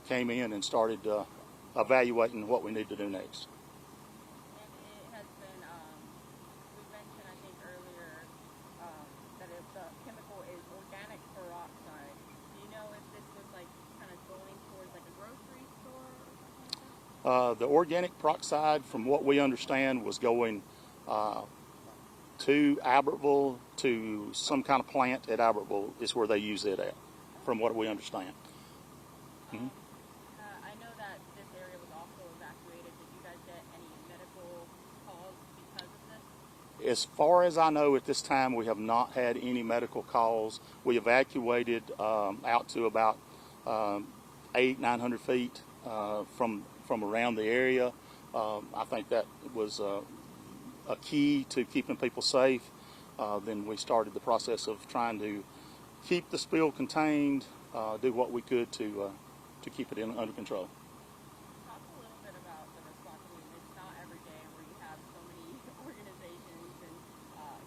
came in and started evaluating what we need to do next. And it has been, we mentioned, I think earlier, that if the chemical is organic peroxide. Do you know if this was like kind of going towards like a grocery store or something like that? The organic peroxide, from what we understand, was going to Albertville, to some kind of plant at Albertville is where they use it at, from what we understand. I know that this area was also evacuated. Did you guys get any medical calls because of this? As far as I know, at this time, we have not had any medical calls. We evacuated out to about 800-900 feet from around the area. I think that was a key to keeping people safe. Then we started the process of trying to keep the spill contained, do what we could to keep it under control. Talk a little bit about the response. I mean, it's not every day where you have so many organizations and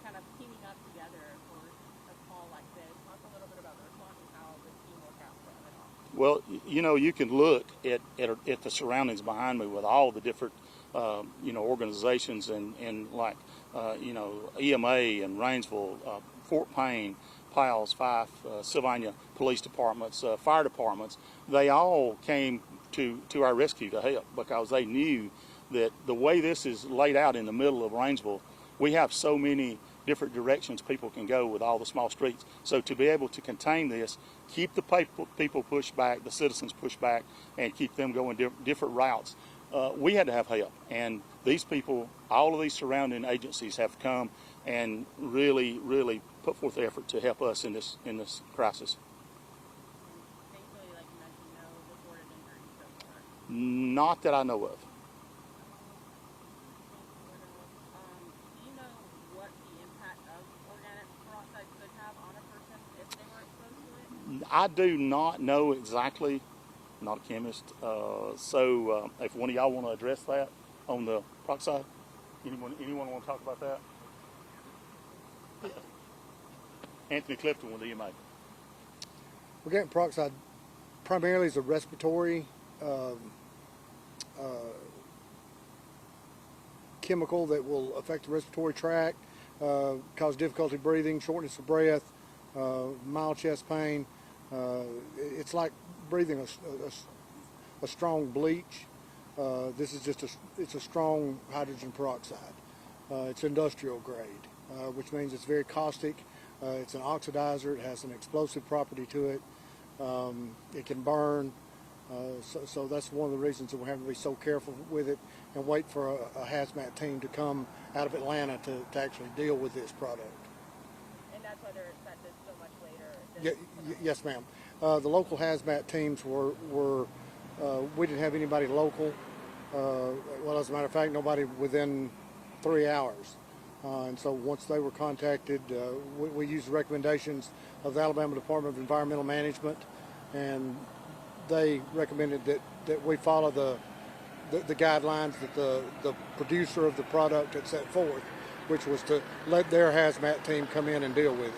kind of teaming up together for a call like this. Talk a little bit about the response and how the team worked out for it all. Well, you know, you can look at the surroundings behind me with all the different organizations and like EMA and Rainsville, Fort Payne, Piles, Fife, Sylvania police departments, fire departments. They all came to our rescue to help, because they knew that the way this is laid out in the middle of Rainsville, we have so many different directions people can go with all the small streets. So to be able to contain this, keep the people pushed back, the citizens pushed back, and keep them going different routes, we had to have help. And these people, all of these surrounding agencies, have come and really put forth the effort to help us in this crisis. Thankfully, like you mentioned, no reported injuries so far. Not that I know of. Do you know what the impact of organic peroxide could have on a person if they were exposed to it? I do not know exactly. I'm not a chemist. So if one of y'all want to address that on the peroxide, anyone want to talk about that? Anthony Clifton with EMA. Organic peroxide primarily is a respiratory chemical that will affect the respiratory tract, cause difficulty breathing, shortness of breath, mild chest pain. It's like breathing a strong bleach. This is just it's a strong hydrogen peroxide. It's industrial grade, which means it's very caustic. It's an oxidizer. It has an explosive property to it. It can burn. So that's one of the reasons that we're having to be so careful with it and wait for a hazmat team to come out of Atlanta to actually deal with this product. And that's why they're set this so much later. Yes, ma'am. The local hazmat teams were we didn't have anybody local. Well, as a matter of fact, nobody within 3 hours. And so once they were contacted, we used the recommendations of the Alabama Department of Environmental Management, and they recommended that we follow the guidelines that the producer of the product had set forth, which was to let their hazmat team come in and deal with it.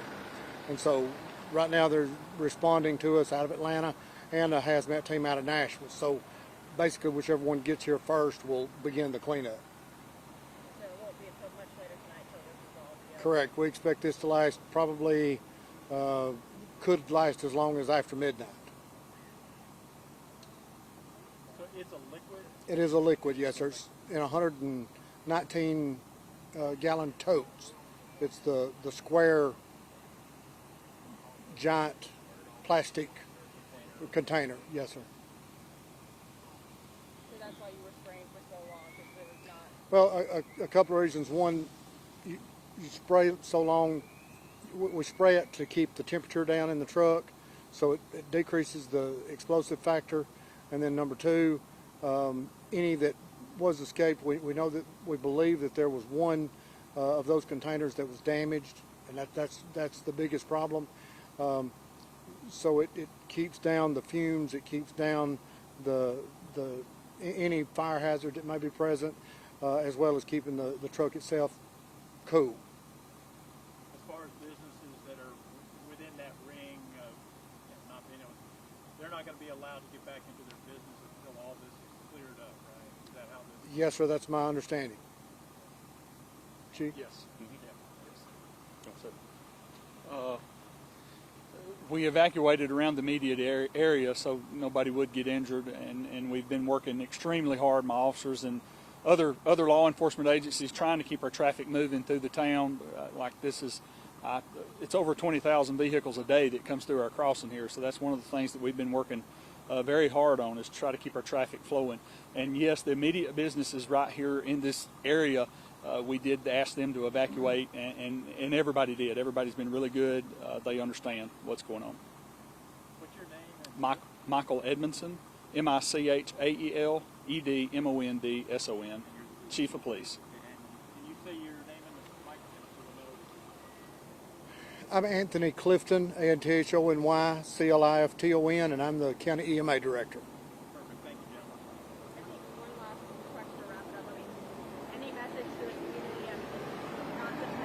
And so right now they're responding to us out of Atlanta and a hazmat team out of Nashville. So basically whichever one gets here first will begin the cleanup. So it won't be until much later tonight till this is all together. Correct. We expect this to last probably, could last as long as after midnight. So it's a liquid? It is a liquid, yes, sir. It's in 119 gallon totes. It's the square giant plastic container, yes, sir. So that's why you were spraying for so long, because it was not... Well, a couple of reasons. One, you spray it so long, we spray it to keep the temperature down in the truck, so it decreases the explosive factor. And then number two, any that was escaped, we know that we believe that there was one of those containers that was damaged, and that's the biggest problem. So it keeps down the fumes, it keeps down any fire hazard that may be present, as well as keeping the truck itself cool. As far as businesses that are within that ring of not being able, they're not not going to be allowed to get back into their business until all this is cleared up, right? Is that how this? Yes, sir. That's my understanding. Chief? Yes. Mhm. Yeah. Yes. That's it. We evacuated around the immediate area so nobody would get injured, and we've been working extremely hard, my officers and other law enforcement agencies, trying to keep our traffic moving through the town. Like this is, it's over 20,000 vehicles a day that comes through our crossing here, so that's one of the things that we've been working very hard on, is to try to keep our traffic flowing. And yes, the immediate businesses right here in this area, we did ask them to evacuate, and everybody did. Everybody's been really good. They understand what's going on. What's your name? And Michael Edmondson, Michaeledmondson, Chief of Police. can you say your name and the microphone so I'm Anthony Clifton, ANTHONY CLIFTON, and I'm the County EMA Director. perfect? Thank you, gentlemen. And one last question to wrap it up. I mean, any message to the community of not just to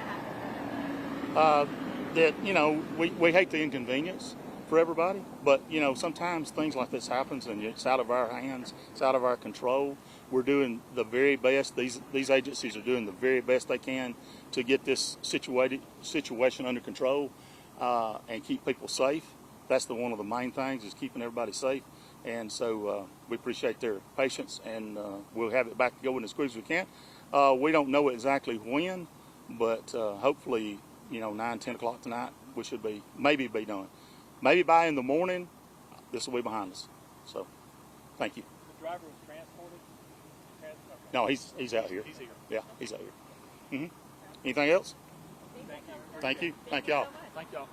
happen? That, you know, we hate the inconvenience for everybody, but, you know, sometimes things like this happens and it's out of our hands, it's out of our control. We're doing the very best. These agencies are doing the very best they can to get this situation under control and keep people safe. That's one of the main things, is keeping everybody safe. And so we appreciate their patience, and we'll have it back going as quick as we can. We don't know exactly when, but hopefully, you know, 9, 10 o'clock tonight, we should maybe be done. Maybe by in the morning, this will be behind us. So, thank you. The driver was transported? Okay. No, he's out here. He's here. Yeah, he's out here. Anything else? Thank you. Thank you. Thank y'all. So much. Thank y'all.